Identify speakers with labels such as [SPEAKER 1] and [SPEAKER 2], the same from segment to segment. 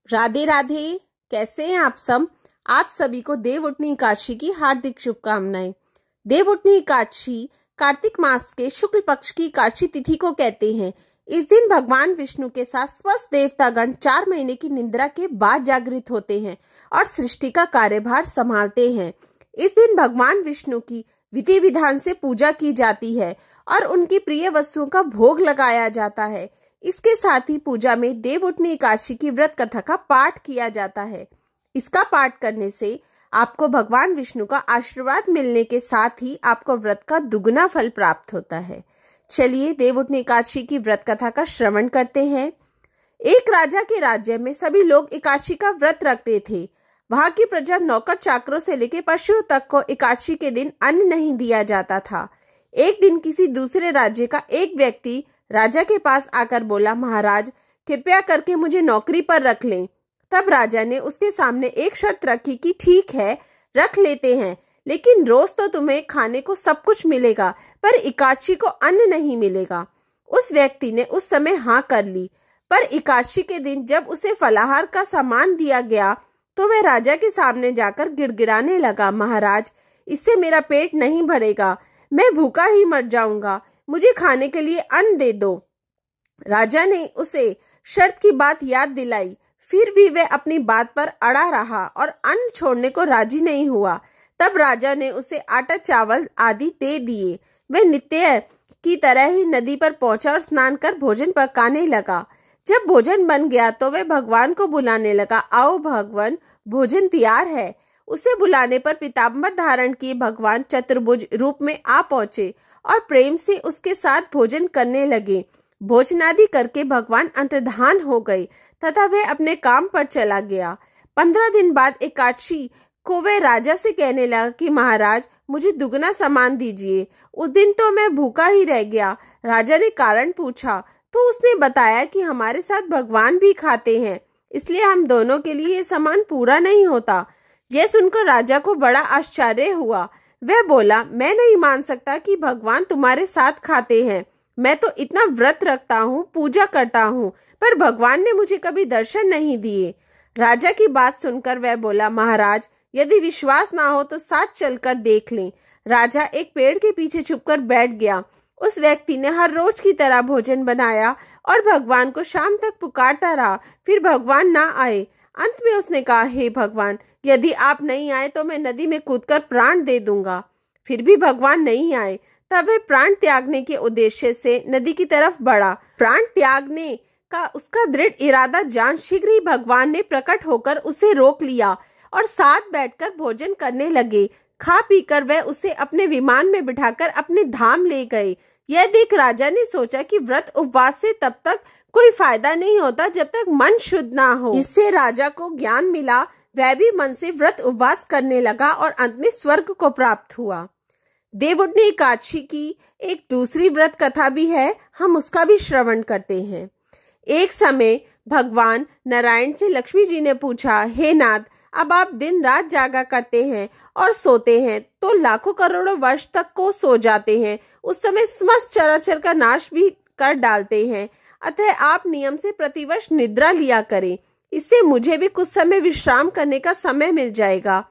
[SPEAKER 1] राधे राधे। कैसे हैं आप सब? आप सभी को देवउठनी एकादशी की हार्दिक शुभकामनाएं। देवउठनी एकादशी कार्तिक मास के शुक्ल पक्ष की एकादशी तिथि को कहते हैं। इस दिन भगवान विष्णु के साथ स्वस्थ देवतागण 4 महीने की निद्रा के बाद जागृत होते हैं और सृष्टि का कार्यभार संभालते हैं। इस दिन भगवान विष्णु की विधि विधान से पूजा की जाती है और उनकी प्रिय वस्तुओं का भोग लगाया जाता है। इसके साथ ही पूजा में देवउठनी एकादशी की व्रत कथा का पाठ किया जाता है। इसका पाठ करने से आपको भगवान विष्णु का आशीर्वाद मिलने के साथ ही आपको व्रत का दुगना फल प्राप्त होता है। चलिए देवउठनी एकादशी की व्रत कथा का श्रवण करते हैं। एक राजा के राज्य में सभी लोग एकादशी का व्रत रखते थे। वहां की प्रजा नौकर चाकरों से लेकर पशुओं तक को एकादशी के दिन अन्न नहीं दिया जाता था। एक दिन किसी दूसरे राज्य का एक व्यक्ति राजा के पास आकर बोला, महाराज कृपया करके मुझे नौकरी पर रख लें। तब राजा ने उसके सामने एक शर्त रखी कि ठीक है, रख लेते हैं, लेकिन रोज तो तुम्हें खाने को सब कुछ मिलेगा, पर एकादशी को अन्न नहीं मिलेगा। उस व्यक्ति ने उस समय हाँ कर ली, पर एकादशी के दिन जब उसे फलाहार का सामान दिया गया तो वह राजा के सामने जाकर गिड़गिड़ाने लगा, महाराज इससे मेरा पेट नहीं भरेगा, मैं भूखा ही मर जाऊंगा, मुझे खाने के लिए अन्न दे दो। राजा ने उसे शर्त की बात याद दिलाई, फिर भी वह अपनी बात पर अड़ा रहा और अन्न छोड़ने को राजी नहीं हुआ। तब राजा ने उसे आटा चावल आदि दे दिए। वह नित्य की तरह ही नदी पर पहुंचा और स्नान कर भोजन पकाने लगा। जब भोजन बन गया तो वह भगवान को बुलाने लगा, आओ भगवान भोजन तैयार है। उसे बुलाने पर पीताम्बर धारण किए भगवान चतुर्भुज रूप में आ पहुंचे और प्रेम से उसके साथ भोजन करने लगे। भोजनादि करके भगवान अंतर्धान हो गए तथा वह अपने काम पर चला गया। 15 दिन बाद एकादशी को वह राजा से कहने लगा कि महाराज मुझे दुगना सामान दीजिए। उस दिन तो मैं भूखा ही रह गया। राजा ने कारण पूछा तो उसने बताया कि हमारे साथ भगवान भी खाते हैं, इसलिए हम दोनों के लिए ये सामान पूरा नहीं होता। यह सुनकर राजा को बड़ा आश्चर्य हुआ। वह बोला, मैं नहीं मान सकता कि भगवान तुम्हारे साथ खाते हैं। मैं तो इतना व्रत रखता हूँ, पूजा करता हूँ, पर भगवान ने मुझे कभी दर्शन नहीं दिए। राजा की बात सुनकर वह बोला, महाराज यदि विश्वास ना हो तो साथ चलकर देख लें। राजा एक पेड़ के पीछे छुपकर बैठ गया। उस व्यक्ति ने हर रोज की तरह भोजन बनाया और भगवान को शाम तक पुकारता रहा, फिर भगवान ना आए। अंत में उसने कहा, हे भगवान यदि आप नहीं आए तो मैं नदी में कूदकर प्राण दे दूंगा। फिर भी भगवान नहीं आए। तब वह प्राण त्यागने के उद्देश्य से नदी की तरफ बढ़ा। प्राण त्यागने का उसका दृढ़ इरादा जान शीघ्र ही भगवान ने प्रकट होकर उसे रोक लिया और साथ बैठकर भोजन करने लगे। खा पीकर वह उसे अपने विमान में बिठाकर अपने धाम ले गए। यह देख राजा ने सोचा कि व्रत उपवास से तब तक कोई फायदा नहीं होता जब तक मन शुद्ध ना हो। इससे राजा को ज्ञान मिला। वह भी मन से व्रत उपवास करने लगा और अंत में स्वर्ग को प्राप्त हुआ। देवउठनी एकादशी की एक दूसरी व्रत कथा भी है, हम उसका भी श्रवण करते हैं। एक समय भगवान नारायण से लक्ष्मी जी ने पूछा, हे नाथ अब आप दिन रात जागा करते हैं और सोते हैं तो लाखों करोड़ों वर्ष तक को सो जाते हैं, उस समय समस्त चराचर का नाश भी कर डालते हैं, अतः आप नियम से प्रतिवर्ष निद्रा लिया करें, इससे मुझे भी कुछ समय विश्राम करने का समय मिल जाएगा।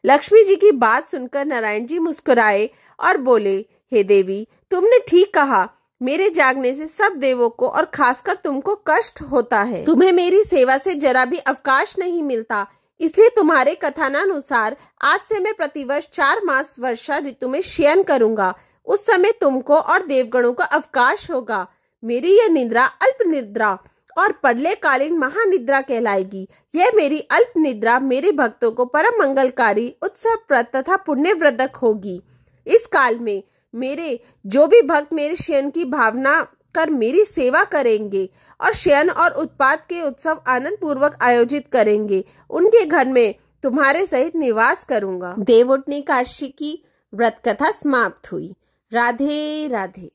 [SPEAKER 1] लक्ष्मी जी की बात सुनकर नारायण जी मुस्कुराए और बोले, हे देवी तुमने ठीक कहा, मेरे जागने से सब देवों को और खासकर तुमको कष्ट होता है। तुम्हें मेरी सेवा से जरा भी अवकाश नहीं मिलता, इसलिए तुम्हारे कथनानुसार आज से मैं प्रतिवर्ष 4 मास वर्षा ऋतु में शयन करूंगा। उस समय तुमको और देवगणों का अवकाश होगा। मेरी यह निद्रा अल्प निद्रा और प्रलयकालीन महानिद्रा कहलाएगी। यह मेरी अल्प निद्रा मेरे भक्तों को परम मंगलकारी, उत्सवप्रद तथा पुण्यवर्धक होगी। इस काल में मेरे जो भी भक्त मेरे शयन की भावना कर मेरी सेवा करेंगे और शयन और उत्पात के उत्सव आनंद पूर्वक आयोजित करेंगे, उनके घर में तुम्हारे सहित निवास करूंगा। देवउठनी एकादशी की व्रत कथा समाप्त हुई। राधे राधे।